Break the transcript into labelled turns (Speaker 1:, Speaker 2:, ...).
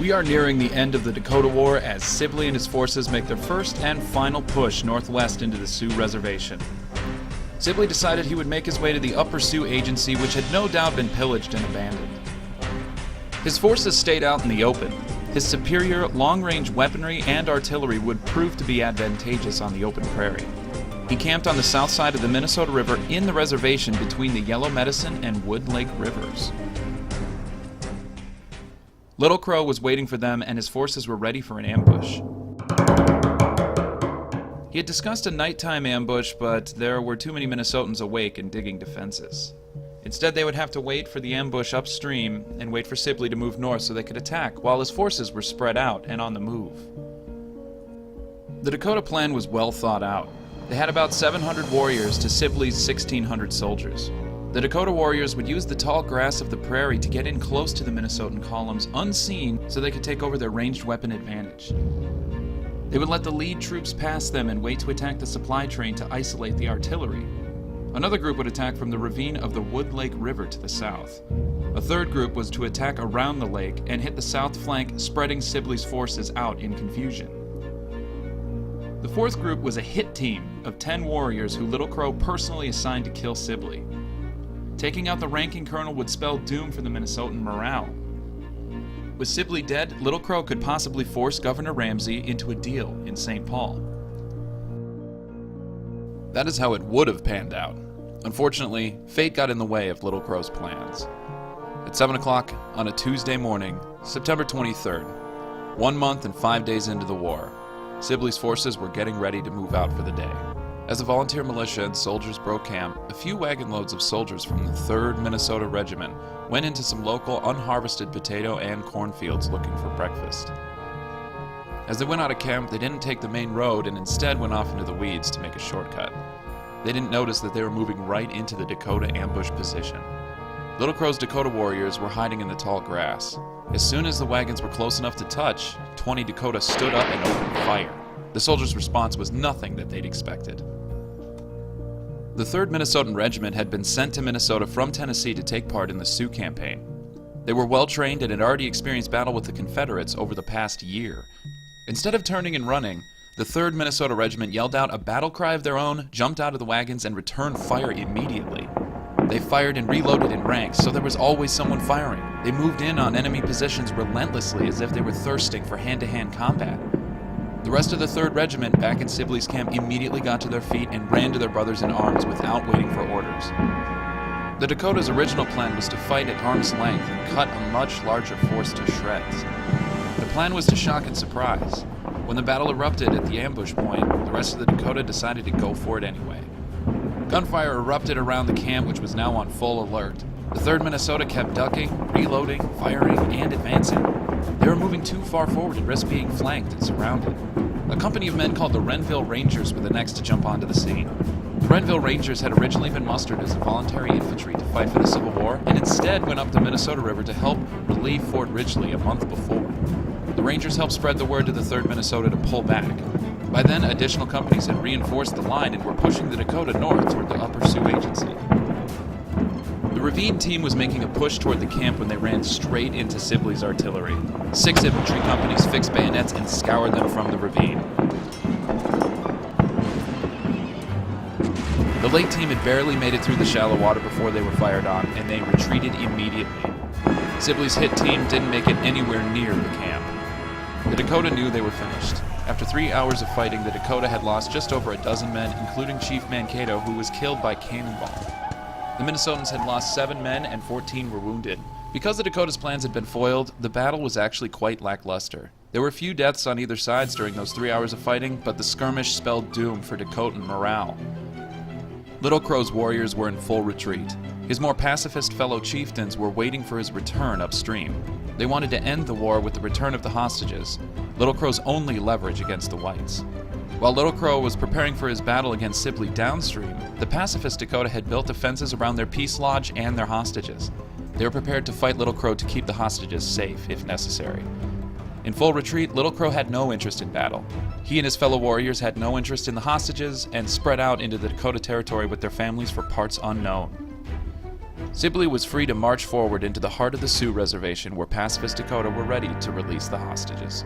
Speaker 1: We are nearing the end of the Dakota War as Sibley and his forces make their first and final push northwest into the Sioux Reservation. Sibley decided he would make his way to the Upper Sioux Agency, which had no doubt been pillaged and abandoned. His forces stayed out in the open. His superior long-range weaponry and artillery would prove to be advantageous on the open prairie. He camped on the south side of the Minnesota River in the reservation between the Yellow Medicine and Wood Lake rivers. Little Crow was waiting for them, and his forces were ready for an ambush. He had discussed a nighttime ambush, but there were too many Minnesotans awake and digging defenses. Instead, they would have to wait for the ambush upstream and wait for Sibley to move north so they could attack, while his forces were spread out and on the move. The Dakota plan was well thought out. They had about 700 warriors to Sibley's 1,600 soldiers. The Dakota warriors would use the tall grass of the prairie to get in close to the Minnesotan columns unseen so they could take over their ranged weapon advantage. They would let the lead troops pass them and wait to attack the supply train to isolate the artillery. Another group would attack from the ravine of the Wood Lake River to the south. A third group was to attack around the lake and hit the south flank, spreading Sibley's forces out in confusion. The fourth group was a hit team of 10 warriors who Little Crow personally assigned to kill Sibley. Taking out the ranking colonel would spell doom for the Minnesotan morale. With Sibley dead, Little Crow could possibly force Governor Ramsey into a deal in St. Paul. That is how it would have panned out. Unfortunately, fate got in the way of Little Crow's plans. At 7 o'clock on a Tuesday morning, September 23rd, 1 month and 5 days into the war, Sibley's forces were getting ready to move out for the day. As the volunteer militia and soldiers broke camp, a few wagon loads of soldiers from the 3rd Minnesota Regiment went into some local unharvested potato and cornfields looking for breakfast. As they went out of camp, they didn't take the main road and instead went off into the weeds to make a shortcut. They didn't notice that they were moving right into the Dakota ambush position. Little Crow's Dakota warriors were hiding in the tall grass. As soon as the wagons were close enough to touch, 20 Dakota stood up and opened fire. The soldiers' response was nothing that they'd expected. The 3rd Minnesotan Regiment had been sent to Minnesota from Tennessee to take part in the Sioux campaign. They were well trained and had already experienced battle with the Confederates over the past year. Instead of turning and running, the 3rd Minnesota Regiment yelled out a battle cry of their own, jumped out of the wagons, and returned fire immediately. They fired and reloaded in ranks, so there was always someone firing. They moved in on enemy positions relentlessly as if they were thirsting for hand-to-hand combat. The rest of the 3rd Regiment back in Sibley's camp immediately got to their feet and ran to their brothers in arms without waiting for orders. The Dakota's original plan was to fight at arm's length and cut a much larger force to shreds. The plan was to shock and surprise. When the battle erupted at the ambush point, the rest of the Dakota decided to go for it anyway. Gunfire erupted around the camp, which was now on full alert. The 3rd Minnesota kept ducking, reloading, firing, and advancing. They were moving too far forward to risk being flanked and surrounded. A company of men called the Renville Rangers were the next to jump onto the scene. The Renville Rangers had originally been mustered as voluntary infantry to fight for the Civil War, and instead went up the Minnesota River to help relieve Fort Ridgely a month before. The Rangers helped spread the word to the 3rd Minnesota to pull back. By then, additional companies had reinforced the line and were pushing the Dakota north toward the Upper Sioux Agency. The Ravine team was making a push toward the camp when they ran straight into Sibley's artillery. 6 infantry companies fixed bayonets and scoured them from the ravine. The lake team had barely made it through the shallow water before they were fired on, and they retreated immediately. Sibley's hit team didn't make it anywhere near the camp. The Dakota knew they were finished. After 3 hours of fighting, the Dakota had lost just over a dozen men, including Chief Mankato, who was killed by cannonball. The Minnesotans had lost 7 men and 14 were wounded. Because the Dakota's plans had been foiled, the battle was actually quite lackluster. There were few deaths on either side during those 3 hours of fighting, but the skirmish spelled doom for Dakotan morale. Little Crow's warriors were in full retreat. His more pacifist fellow chieftains were waiting for his return upstream. They wanted to end the war with the return of the hostages, Little Crow's only leverage against the whites. While Little Crow was preparing for his battle against Sibley downstream, the pacifist Dakota had built defenses around their peace lodge and their hostages. They were prepared to fight Little Crow to keep the hostages safe, if necessary. In full retreat, Little Crow had no interest in battle. He and his fellow warriors had no interest in the hostages and spread out into the Dakota territory with their families for parts unknown. Sibley was free to march forward into the heart of the Sioux Reservation where pacifist Dakota were ready to release the hostages.